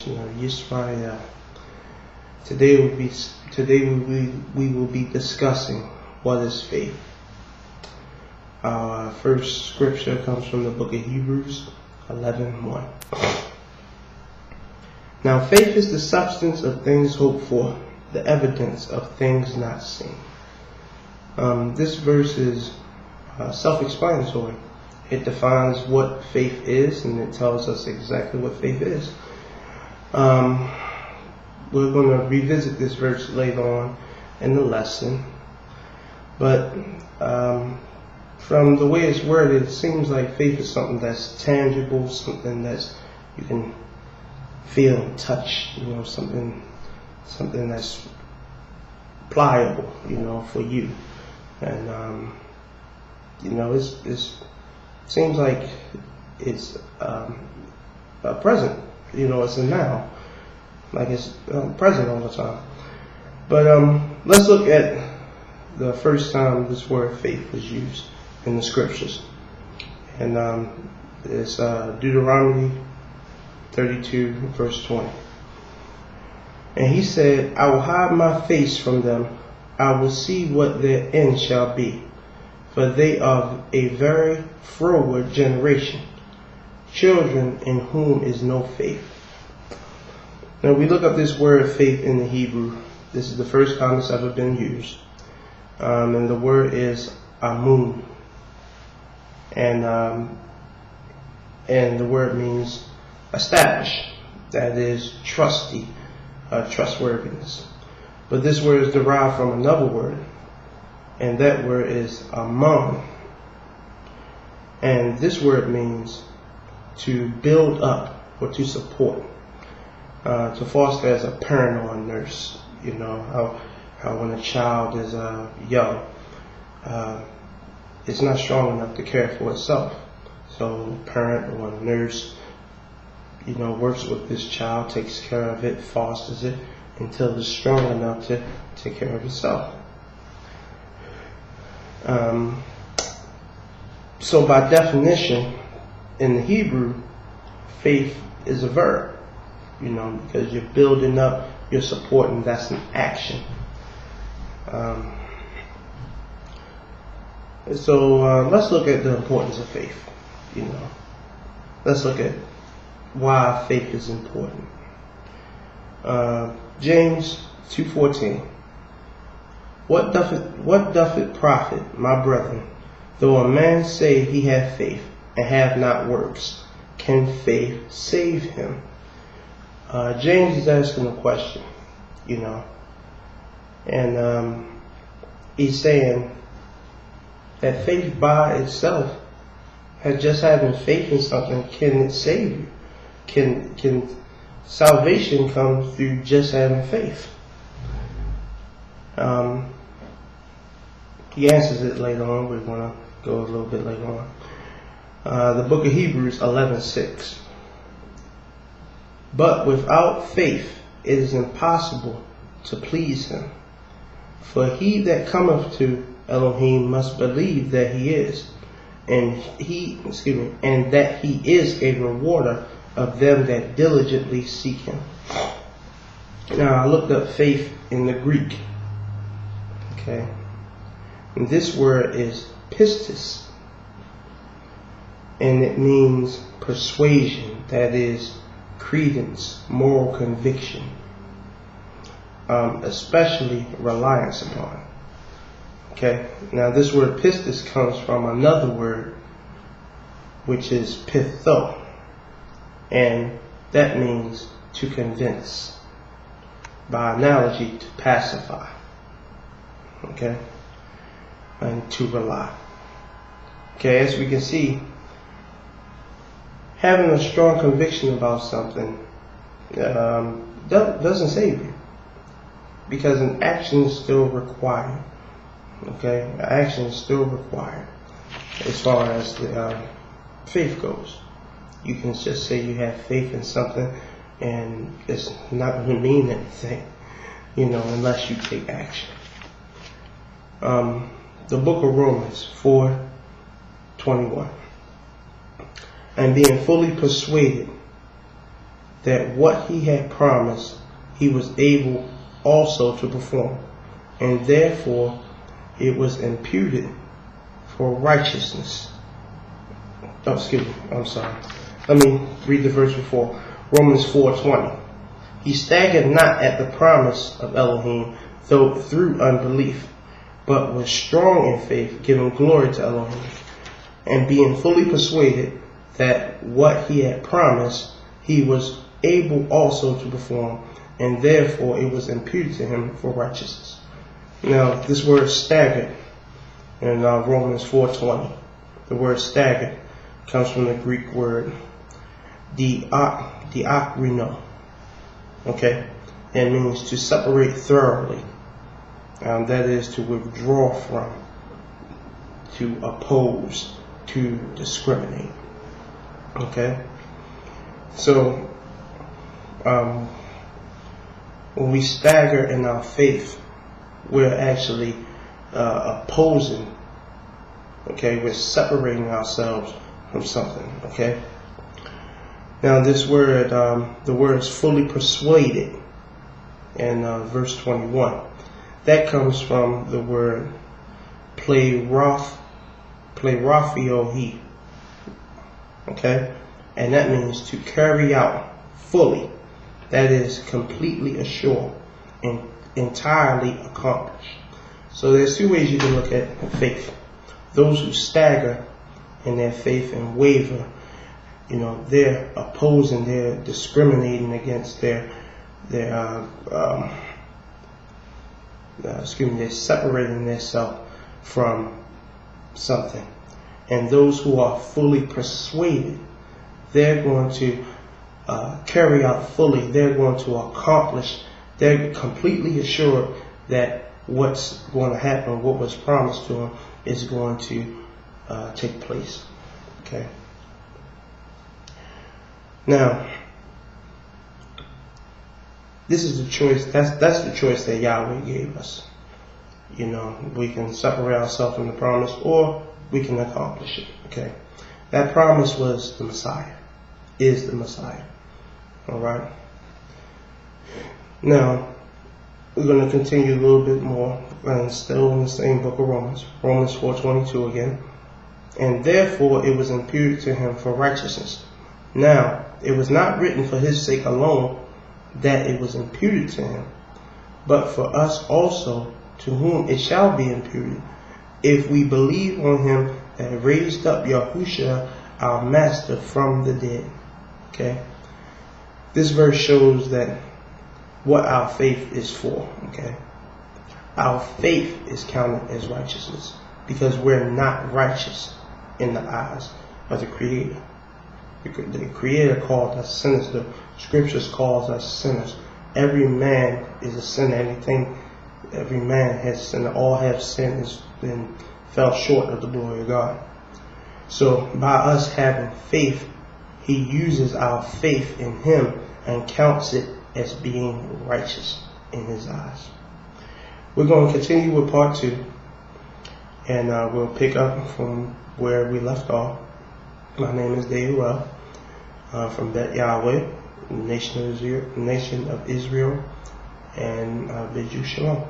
Yisrael. Today we will be discussing what is faith. Our first scripture comes from the book of Hebrews 11:1. Now faith is the substance of things hoped for, the evidence of things not seen. This verse is self-explanatory. It defines what faith is, and it tells us exactly what faith is. We're going to revisit this verse later on in the lesson, but from the way it's worded, it seems like faith is something that's tangible, something that's you can feel and touch, something that's pliable, for you. And it seems like it's a present, it's a now, like it's present all the time. But let's look at the first time this word faith was used in the scriptures, and it's Deuteronomy 32 verse 20. And he said, I will hide my face from them, I will see what their end shall be, for they are a very froward generation, children in whom is no faith. Now we look up this word faith in the Hebrew. This is the first time it's ever been used, and the word is amun, and the word means establish, that is trusty, trustworthiness. But this word is derived from another word, and that word is amun. And this word means to build up or to support, to foster as a parent or a nurse. How when a child is young, it's not strong enough to care for itself. So a parent or a nurse, works with this child, takes care of it, fosters it until it's strong enough to take care of itself. So by definition, in the Hebrew, faith is a verb, because you're building up, you're supporting, that's an action. So let's look at the importance of faith. Let's look at why faith is important. James 2:14. What doth it profit, my brethren, though a man say he hath faith, and have not works? Can faith save him? James is asking a question, and he's saying that faith by itself, just having faith in something, can it save you? Can salvation come through just having faith? He answers it later on. We're going to go a little bit later on. The book of Hebrews 11:6. But without faith it is impossible to please him. For he that cometh to Elohim must believe that he is, and that he is a rewarder of them that diligently seek him. Now I looked up faith in the Greek. Okay. And this word is pistis, and it means persuasion, that is credence, moral conviction, especially reliance upon. Okay. Now this word pistis comes from another word, which is pitho, and that means to convince, by analogy to pacify. Okay. And to rely. Okay, as we can see, having a strong conviction about something doesn't save you, because an action is still required. Okay, an action is still required as far as the faith goes. You can just say you have faith in something, and it's not going to mean anything, unless you take action. The book of Romans 4:21. And being fully persuaded that what he had promised he was able also to perform, and therefore it was imputed for righteousness. Oh, excuse me, I'm sorry. Let me read the verse before. Romans 4:20. He staggered not at the promise of Elohim, though through unbelief, but was strong in faith, giving glory to Elohim, and being fully persuaded that what he had promised he was able also to perform, and therefore it was imputed to him for righteousness. Now, this word staggered in Romans 4:20, the word staggered comes from the Greek word diakrino. Okay, it means to separate thoroughly. That is to withdraw from, to oppose, to discriminate. Okay, so when we stagger in our faith, we're actually opposing. Okay, we're separating ourselves from something. Okay. Now this word, the word is fully persuaded in verse 21. That comes from the word plerothioi. Okay, and that means to carry out fully. That is completely assured and entirely accomplished. So there's two ways you can look at faith. Those who stagger in their faith and waver, they're opposing, they're discriminating against they're separating themselves from something. And those who are fully persuaded, they're going to carry out fully, they're going to accomplish, they're completely assured that what's going to happen, what was promised to them, is going to take place. Okay. Now, this is the choice. That's the choice that Yahweh gave us. We can separate ourselves from the promise, or we can accomplish it. Okay. That promise was the Messiah. Is the Messiah. All right. Now, we're going to continue a little bit more, and still in the same book of Romans. Romans 4:22 again. And therefore it was imputed to him for righteousness. Now, it was not written for his sake alone that it was imputed to him, but for us also, to whom it shall be imputed, if we believe on him that raised up Yahushua, our master, from the dead. Okay? This verse shows that what our faith is for. Okay? Our faith is counted as righteousness because we're not righteous in the eyes of the Creator. The Creator called us sinners. The Scriptures calls us sinners. Every man is a sinner. Every man has sinned. All have sinned and fell short of the glory of God. So by us having faith, He uses our faith in Him and counts it as being righteous in His eyes. We're going to continue with part 2, and we'll pick up from where we left off. My name is David Well, from Bet Yahweh, Nation of Israel, and bid you shalom.